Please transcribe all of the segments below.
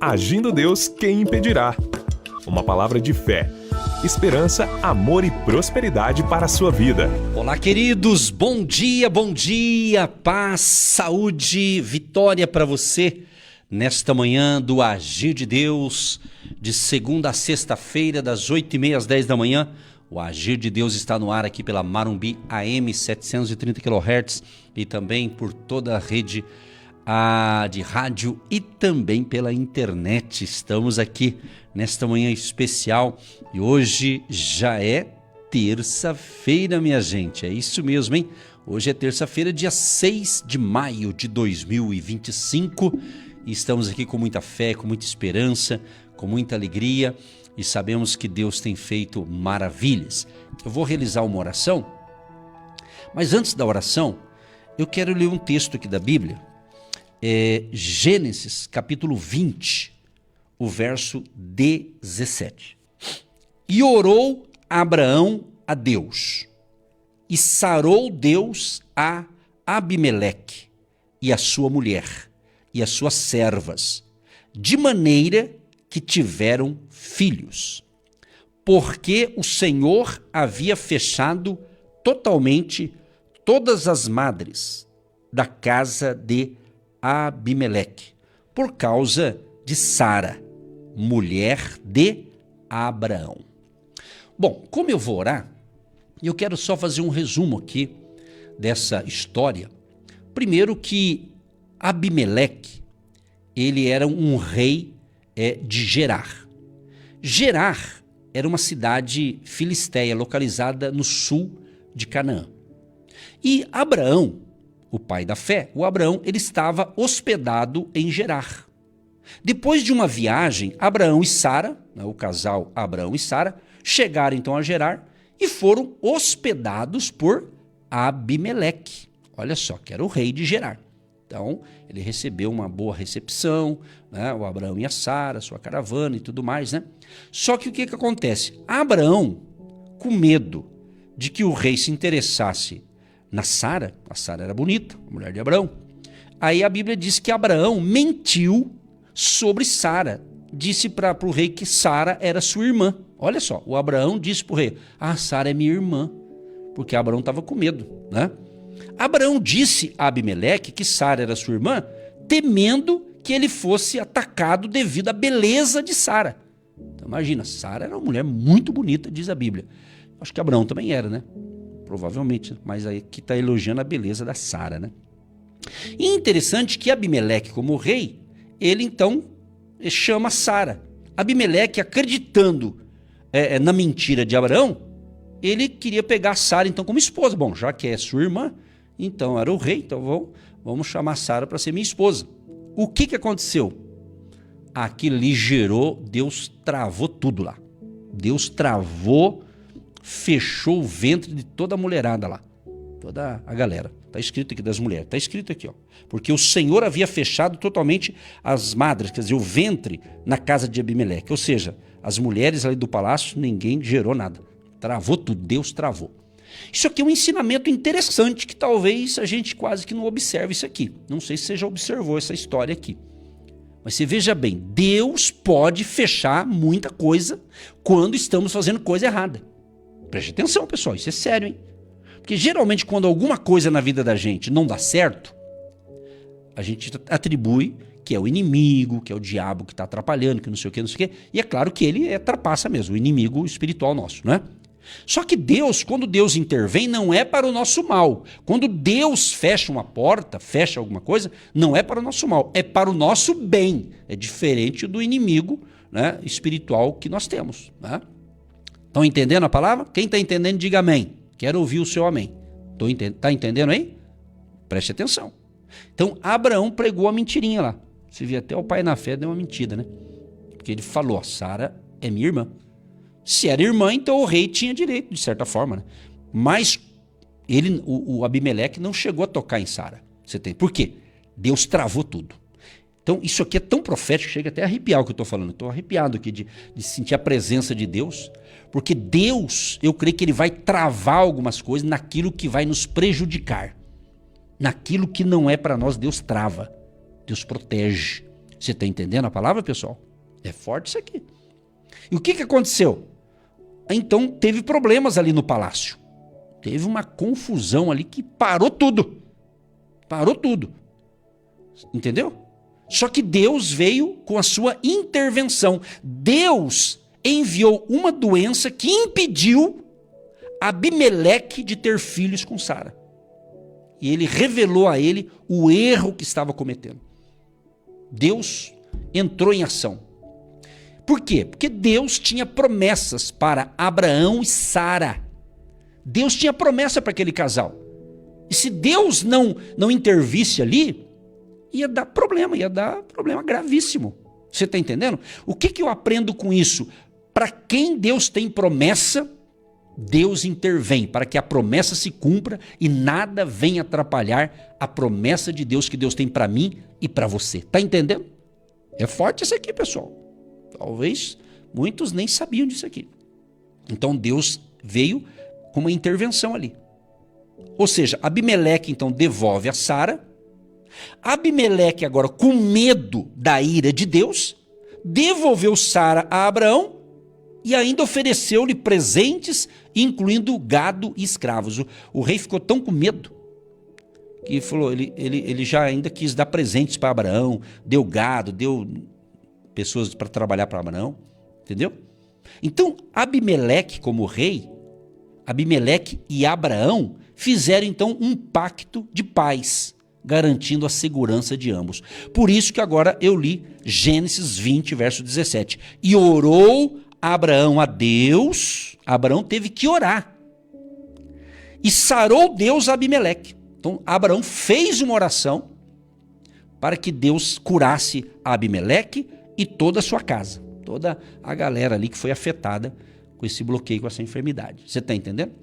Agindo Deus, quem impedirá? Uma palavra de fé, esperança, amor e prosperidade para a sua vida. Olá, queridos, bom dia, paz, saúde, vitória para você nesta manhã do Agir de Deus, de segunda a sexta-feira, das 8h30 às 10 da manhã. O Agir de Deus está no ar aqui pela Marumbi AM 730 kHz e também por toda a rede de rádio e também pela internet. Estamos aqui nesta manhã especial e hoje já é terça-feira, minha gente. É isso mesmo, hein? Hoje é terça-feira, dia 6 de maio de 2025 e estamos aqui com muita fé, com muita esperança, com muita alegria e sabemos que Deus tem feito maravilhas. Eu vou realizar uma oração, mas antes da oração eu quero ler um texto aqui da Bíblia. Gênesis capítulo 20, o verso 17. E orou Abraão a Deus, e sarou Deus a Abimeleque e a sua mulher e as suas servas, de maneira que tiveram filhos, porque o Senhor havia fechado totalmente todas as madres da casa de Abimeleque, por causa de Sara, mulher de Abraão. Bom, como eu vou orar, eu quero só fazer um resumo aqui dessa história. Primeiro que Abimeleque, ele era um rei de Gerar. Gerar era uma cidade filisteia localizada no sul de Canaã. E Abraão, o pai da fé, o Abraão, ele estava hospedado em Gerar. Depois de uma viagem, Abraão e Sara, o casal Abraão e Sara, chegaram então a Gerar e foram hospedados por Abimeleque. Olha só, que era o rei de Gerar. Então, ele recebeu uma boa recepção, né? O Abraão e a Sara, sua caravana e tudo mais, né? Só que o que acontece? Abraão, com medo de que o rei se interessasse na Sara, a Sara era bonita, a mulher de Abraão. Aí a Bíblia diz que Abraão mentiu sobre Sara. Disse para o rei que Sara era sua irmã. Olha só, o Abraão disse para o rei, Sara é minha irmã, porque Abraão estava com medo, né? Abraão disse a Abimeleque que Sara era sua irmã, temendo que ele fosse atacado devido à beleza de Sara. Então imagina, Sara era uma mulher muito bonita, diz a Bíblia. Acho que Abraão também era, né? Provavelmente, mas aí que está elogiando a beleza da Sara, né? E interessante que Abimeleque, como rei, ele então chama Sara. Abimeleque, acreditando na mentira de Abraão, ele queria pegar Sara então como esposa. Bom, já que é sua irmã, então era o rei, então vamos chamar Sara para ser minha esposa. O que aconteceu? Aquilo ali gerou, Deus travou tudo lá. Deus travou, fechou o ventre de toda a mulherada lá, toda a galera. Está escrito aqui das mulheres, está escrito aqui, ó. Porque o Senhor havia fechado totalmente as madres, quer dizer, o ventre na casa de Abimeleque. Ou seja, as mulheres ali do palácio, ninguém gerou nada. Travou tudo, Deus travou. Isso aqui é um ensinamento interessante que talvez a gente quase que não observe isso aqui. Não sei se você já observou essa história aqui. Mas você veja bem, Deus pode fechar muita coisa quando estamos fazendo coisa errada. Preste atenção, pessoal, isso é sério, hein? Porque geralmente quando alguma coisa na vida da gente não dá certo, a gente atribui que é o inimigo, que é o diabo que está atrapalhando, que não sei o que, e é claro que ele trapaça mesmo, o inimigo espiritual nosso, não é? Só que Deus, quando Deus intervém, não é para o nosso mal. Quando Deus fecha uma porta, fecha alguma coisa, não é para o nosso mal, é para o nosso bem. É diferente do inimigo, né, espiritual que nós temos, né? Estão entendendo a palavra? Quem está entendendo, diga amém. Quero ouvir o seu amém. Está entendendo aí? Preste atenção. Então, Abraão pregou a mentirinha lá. Você vê, até o pai na fé deu uma mentira, né? Porque ele falou, Sara é minha irmã. Se era irmã, então o rei tinha direito, de certa forma, né? Mas o Abimeleque não chegou a tocar em Sara. Por quê? Deus travou tudo. Então, isso aqui é tão profético, chega até a arrepiar o que eu estou falando. Estou arrepiado aqui de sentir a presença de Deus, porque Deus, eu creio que Ele vai travar algumas coisas naquilo que vai nos prejudicar. Naquilo que não é para nós, Deus trava, Deus protege. Você está entendendo a palavra, pessoal? É forte isso aqui. E o que aconteceu? Então teve problemas ali no palácio. Teve uma confusão ali que parou tudo. Parou tudo. Entendeu? Só que Deus veio com a sua intervenção. Deus enviou uma doença que impediu Abimeleque de ter filhos com Sara. E ele revelou a ele o erro que estava cometendo. Deus entrou em ação. Por quê? Porque Deus tinha promessas para Abraão e Sara. Deus tinha promessa para aquele casal. E se Deus não intervisse ali, ia dar problema gravíssimo. Você está entendendo? O que eu aprendo com isso? Para quem Deus tem promessa, Deus intervém para que a promessa se cumpra e nada venha atrapalhar a promessa de Deus que Deus tem para mim e para você. Está entendendo? É forte isso aqui, pessoal. Talvez muitos nem sabiam disso aqui. Então Deus veio com uma intervenção ali. Ou seja, Abimeleque então devolve a Sara. Abimeleque agora, com medo da ira de Deus, devolveu Sara a Abraão e ainda ofereceu-lhe presentes, incluindo gado e escravos. O rei ficou tão com medo que falou, ele já ainda quis dar presentes para Abraão, deu gado, deu pessoas para trabalhar para Abraão, entendeu? Então, Abimeleque como rei, Abimeleque e Abraão fizeram então um pacto de paz, garantindo a segurança de ambos. Por isso que agora eu li Gênesis 20, verso 17. E orou Abraão a Deus, Abraão teve que orar. E sarou Deus a Abimeleque. Então Abraão fez uma oração para que Deus curasse a Abimeleque e toda a sua casa. Toda a galera ali que foi afetada com esse bloqueio, com essa enfermidade. Você está entendendo?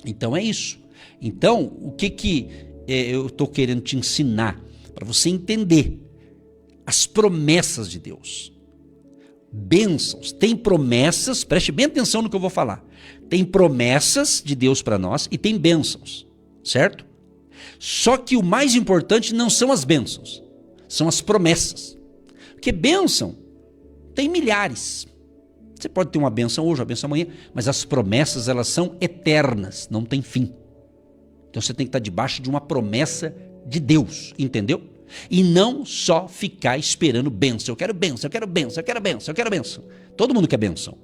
Então é isso. Então, o que eu estou querendo te ensinar? Para você entender as promessas de Deus. Bênçãos. Tem promessas, preste bem atenção no que eu vou falar. Tem promessas de Deus para nós e tem bênçãos, certo? Só que o mais importante não são as bênçãos, são as promessas. Porque bênção tem milhares. Você pode ter uma bênção hoje, uma bênção amanhã, mas as promessas, elas são eternas, não tem fim. Então você tem que estar debaixo de uma promessa de Deus, entendeu? E não só ficar esperando bênção. Eu quero bênção, eu quero bênção, eu quero bênção, eu quero bênção. Todo mundo quer bênção.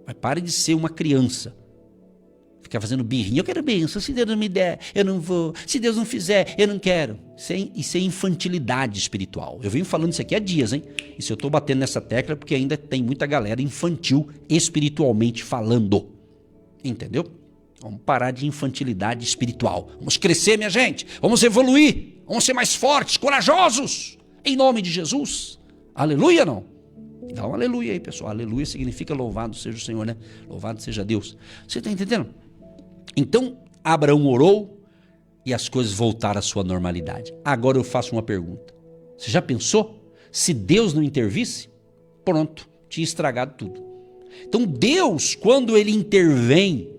Mas pare de ser uma criança. Ficar fazendo birrinha, eu quero bênção, se Deus não me der, eu não vou. Se Deus não fizer, eu não quero. Isso é infantilidade espiritual. Eu venho falando isso aqui há dias, hein? E se eu estou batendo nessa tecla é porque ainda tem muita galera infantil espiritualmente falando. Entendeu? Vamos parar de infantilidade espiritual. Vamos crescer, minha gente. Vamos evoluir. Vamos ser mais fortes, corajosos. Em nome de Jesus. Aleluia, não? Dá um aleluia aí, pessoal. Aleluia significa louvado seja o Senhor, né? Louvado seja Deus. Você está entendendo? Então, Abraão orou e as coisas voltaram à sua normalidade. Agora eu faço uma pergunta. Você já pensou? Se Deus não intervisse, pronto, tinha estragado tudo. Então Deus, quando Ele intervém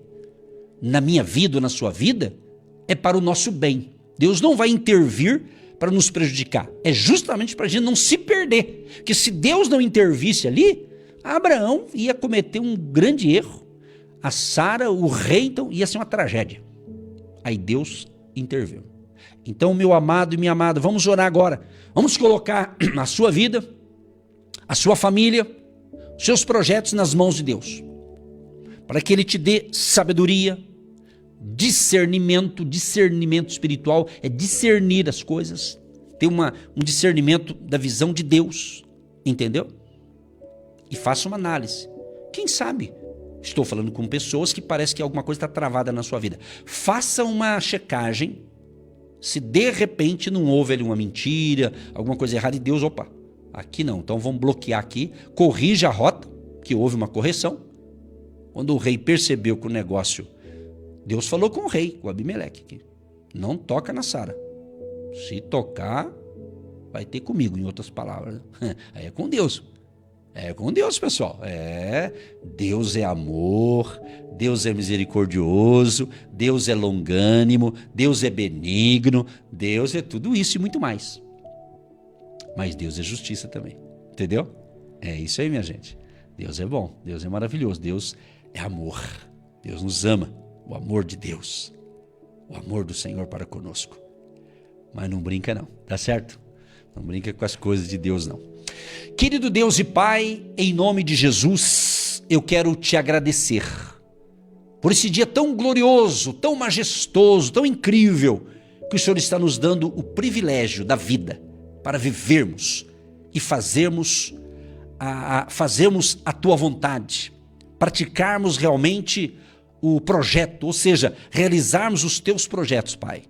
na minha vida ou na sua vida, é para o nosso bem. Deus não vai intervir para nos prejudicar. É justamente para a gente não se perder. Porque se Deus não intervisse ali, Abraão ia cometer um grande erro. A Sara, o rei, então, ia ser uma tragédia. Aí Deus interveio. Então, meu amado e minha amada, vamos orar agora. Vamos colocar a sua vida, a sua família, seus projetos nas mãos de Deus. Para que Ele te dê sabedoria, discernimento espiritual, é discernir as coisas, ter um discernimento da visão de Deus, entendeu? E faça uma análise. Quem sabe? Estou falando com pessoas que parece que alguma coisa está travada na sua vida. Faça uma checagem, se de repente não houve ali uma mentira, alguma coisa errada, e Deus, opa, aqui não, então vamos bloquear aqui, corrija a rota, que houve uma correção. Quando o rei percebeu que o negócio, Deus falou com o rei, com Abimeleque, aqui, não toca na Sara. Se tocar, vai ter comigo, em outras palavras. Aí é com Deus. É com Deus, pessoal. Deus é amor, Deus é misericordioso, Deus é longânimo, Deus é benigno, Deus é tudo isso e muito mais. mas Deus é justiça também. Entendeu? É isso aí, minha gente. Deus é bom, Deus é maravilhoso, Deus é amor. Deus nos ama, o amor de Deus, o amor do Senhor para conosco. Mas não brinca não, tá certo? Não brinca com as coisas de Deus não. Querido Deus e Pai, em nome de Jesus, eu quero te agradecer por esse dia tão glorioso, tão majestoso, tão incrível, que o Senhor está nos dando o privilégio da vida para vivermos e fazermos a tua vontade, praticarmos realmente o projeto, ou seja, realizarmos os teus projetos, Pai.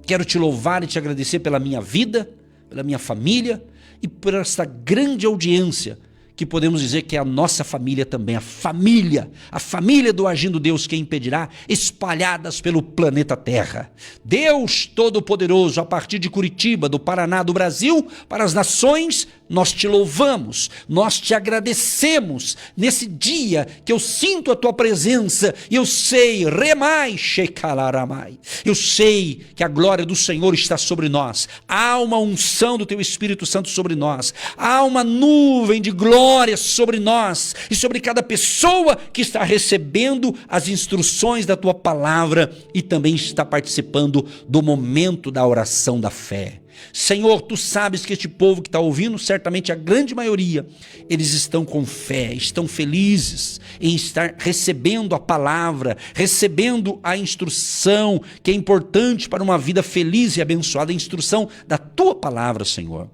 Quero te louvar e te agradecer pela minha vida, pela minha família e por esta grande audiência que podemos dizer que é a nossa família também, a família do Agindo Deus Quem Impedirá, espalhadas pelo planeta Terra. Deus Todo-Poderoso, a partir de Curitiba, do Paraná, do Brasil, para as nações, nós te louvamos, nós te agradecemos nesse dia que eu sinto a tua presença e eu sei, remai, shekalaramai, eu sei que a glória do Senhor está sobre nós, há uma unção do teu Espírito Santo sobre nós, há uma nuvem de glória sobre nós e sobre cada pessoa que está recebendo as instruções da tua palavra e também está participando do momento da oração da fé. Senhor, tu sabes que este povo que está ouvindo, certamente a grande maioria, eles estão com fé, estão felizes em estar recebendo a palavra, recebendo a instrução que é importante para uma vida feliz e abençoada, a instrução da tua palavra, Senhor.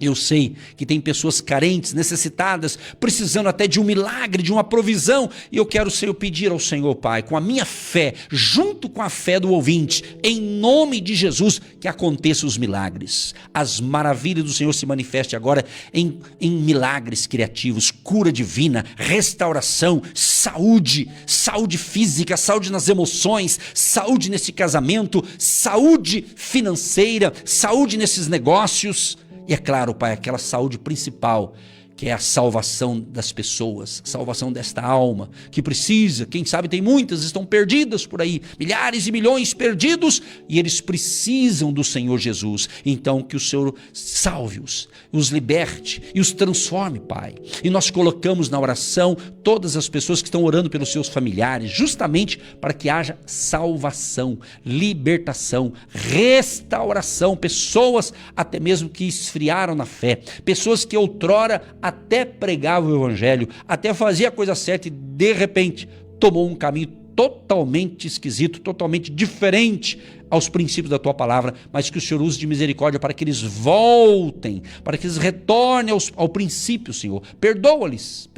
Eu sei que tem pessoas carentes, necessitadas, precisando até de um milagre, de uma provisão. E eu quero, Senhor, pedir ao Senhor, Pai, com a minha fé, junto com a fé do ouvinte, em nome de Jesus, que aconteçam os milagres. As maravilhas do Senhor se manifestem agora em milagres criativos, cura divina, restauração, saúde física, saúde nas emoções, saúde nesse casamento, saúde financeira, saúde nesses negócios. E é claro, Pai, aquela saúde principal, que é a salvação das pessoas, salvação desta alma, que precisa, quem sabe tem muitas, estão perdidas por aí, milhares e milhões perdidos, e eles precisam do Senhor Jesus. Então que o Senhor salve-os, os liberte e os transforme, Pai. E nós colocamos na oração todas as pessoas que estão orando pelos seus familiares, justamente para que haja salvação, libertação, restauração, pessoas até mesmo que esfriaram na fé, pessoas que outrora até pregava o evangelho, até fazia a coisa certa e de repente tomou um caminho totalmente esquisito, totalmente diferente aos princípios da tua palavra, mas que o Senhor use de misericórdia para que eles voltem, para que eles retornem ao princípio, Senhor. Perdoa-lhes,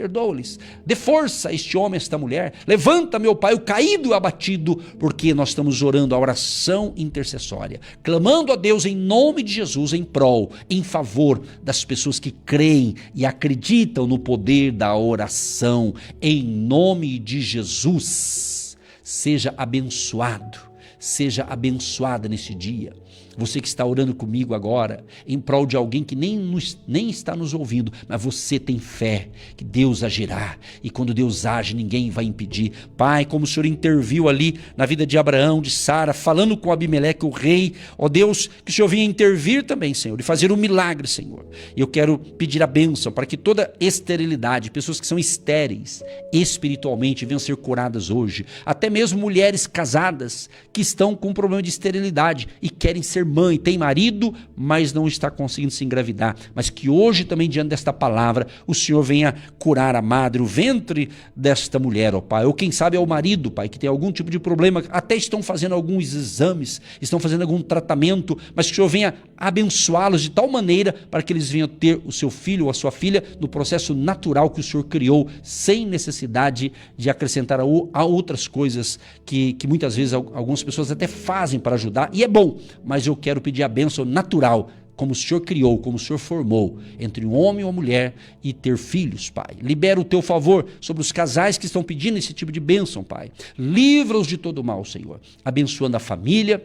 dê força a este homem, a esta mulher, levanta, meu Pai, o caído e o abatido, porque nós estamos orando a oração intercessória, clamando a Deus em nome de Jesus, em prol, em favor das pessoas que creem e acreditam no poder da oração, em nome de Jesus. Seja abençoado. Seja abençoada nesse dia. Você que está orando comigo agora, em prol de alguém que nem está nos ouvindo, mas você tem fé que Deus agirá, e quando Deus age, ninguém vai impedir. Pai, como o Senhor interviu ali na vida de Abraão, de Sara, falando com Abimeleque, o rei, ó Deus, que o Senhor venha intervir também, Senhor, e fazer um milagre, Senhor. E eu quero pedir a bênção para que toda esterilidade, pessoas que são estéreis espiritualmente, venham ser curadas hoje, até mesmo mulheres casadas que estão com um problema de esterilidade e querem ser mãe, tem marido, mas não está conseguindo se engravidar, mas que hoje também, diante desta palavra, o Senhor venha curar a madre, o ventre desta mulher, ó Pai, ou quem sabe é o marido, Pai, que tem algum tipo de problema, até estão fazendo alguns exames, estão fazendo algum tratamento, mas que o Senhor venha abençoá-los de tal maneira para que eles venham ter o seu filho ou a sua filha no processo natural que o Senhor criou, sem necessidade de acrescentar a outras coisas que muitas vezes algumas pessoas até fazem para ajudar, e é bom, mas eu quero pedir a bênção natural, como o Senhor criou, como o Senhor formou, entre um homem e uma mulher, e ter filhos, Pai. Libera o teu favor sobre os casais que estão pedindo esse tipo de bênção, Pai. Livra-os de todo mal, Senhor. Abençoando a família,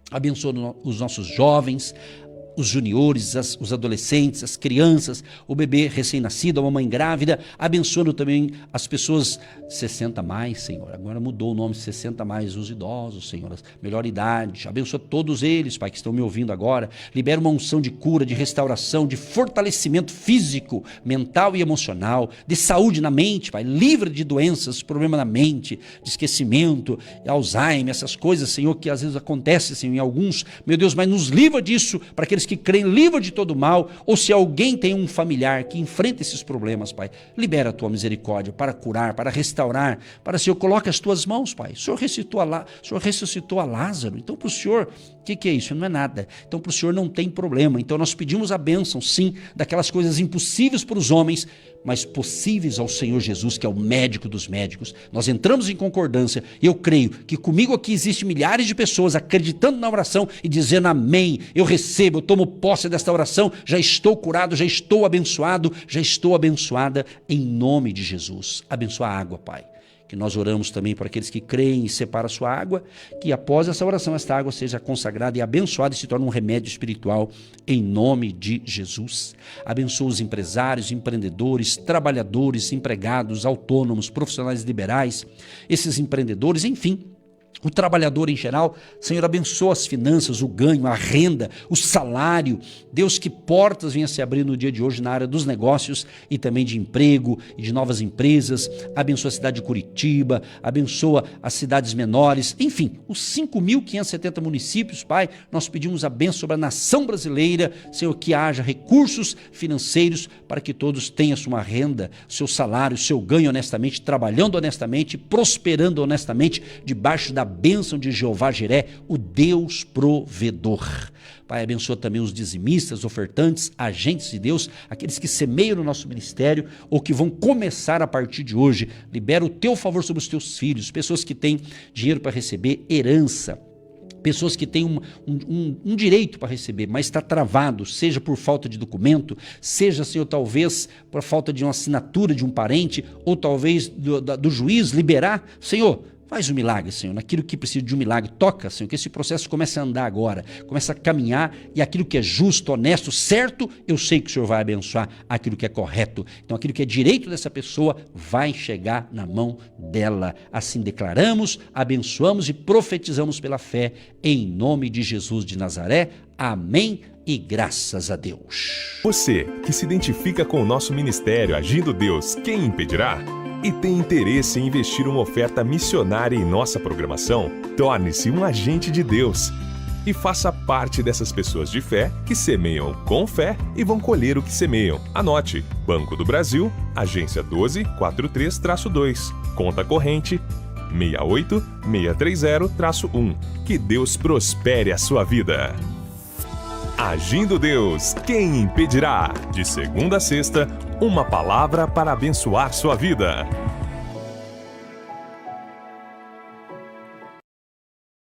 abençoando os nossos jovens, os juniores, os adolescentes, as crianças, o bebê recém-nascido, a mamãe grávida, abençoando também as pessoas 60 mais, Senhor. Agora mudou o nome, 60 mais, os idosos, Senhor, melhor idade. Abençoa todos eles, Pai, que estão me ouvindo agora. Libera uma unção de cura, de restauração, de fortalecimento físico, mental e emocional, de saúde na mente, Pai. Livra de doenças, problema na mente, de esquecimento, Alzheimer, essas coisas, Senhor, que às vezes acontecem, Senhor, em alguns, meu Deus, mas nos livra disso, para aqueles que creem, livra de todo mal, ou se alguém tem um familiar que enfrenta esses problemas, Pai, libera a tua misericórdia para curar, para restaurar, para, Senhor, coloca as tuas mãos, Pai. O Senhor ressuscitou a Lázaro, então para o Senhor, o que é isso? Não é nada. Então para o Senhor não tem problema. Então nós pedimos a bênção, sim, daquelas coisas impossíveis para os homens, mas possíveis ao Senhor Jesus, que é o médico dos médicos. Nós entramos em concordância e eu creio que comigo aqui existem milhares de pessoas acreditando na oração e dizendo amém, eu recebo, eu tomo posse desta oração, já estou curado, já estou abençoado, já estou abençoada em nome de Jesus. Abençoa a água, Pai. Que nós oramos também para aqueles que creem e separam a sua água, que após essa oração, esta água seja consagrada e abençoada e se torne um remédio espiritual em nome de Jesus. Abençoa os empresários, empreendedores, trabalhadores, empregados, autônomos, profissionais liberais, esses empreendedores, enfim, o trabalhador em geral. Senhor, abençoa as finanças, o ganho, a renda, o salário. Deus, que portas venham se abrir no dia de hoje na área dos negócios e também de emprego e de novas empresas. Abençoa a cidade de Curitiba, abençoa as cidades menores, enfim, os 5.570 municípios, Pai. Nós pedimos a bênção sobre a nação brasileira, Senhor, que haja recursos financeiros para que todos tenham sua renda, seu salário, seu ganho honestamente, trabalhando honestamente, prosperando honestamente, debaixo da bênção de Jeová Jiré, o Deus provedor. Pai, abençoa também os dizimistas, ofertantes, agentes de Deus, aqueles que semeiam no nosso ministério ou que vão começar a partir de hoje. Libera o teu favor sobre os teus filhos, pessoas que têm dinheiro para receber, herança, pessoas que têm um direito para receber, mas está travado, seja por falta de documento, seja, Senhor, talvez por falta de uma assinatura de um parente, ou talvez do juiz liberar. Senhor, faz um milagre, Senhor, naquilo que precisa de um milagre. Toca, Senhor, que esse processo comece a andar agora, comece a caminhar, e aquilo que é justo, honesto, certo, eu sei que o Senhor vai abençoar aquilo que é correto. Então aquilo que é direito dessa pessoa vai chegar na mão dela. Assim declaramos, abençoamos e profetizamos pela fé, em nome de Jesus de Nazaré. Amém e graças a Deus. Você que se identifica com o nosso ministério Agindo Deus, quem impedirá? E tem interesse em investir uma oferta missionária em nossa programação? Torne-se um agente de Deus e faça parte dessas pessoas de fé que semeiam com fé e vão colher o que semeiam. Anote: Banco do Brasil, agência 1243-2, conta corrente 68630-1. Que Deus prospere a sua vida. Agindo Deus, quem impedirá? De segunda a sexta, uma palavra para abençoar sua vida.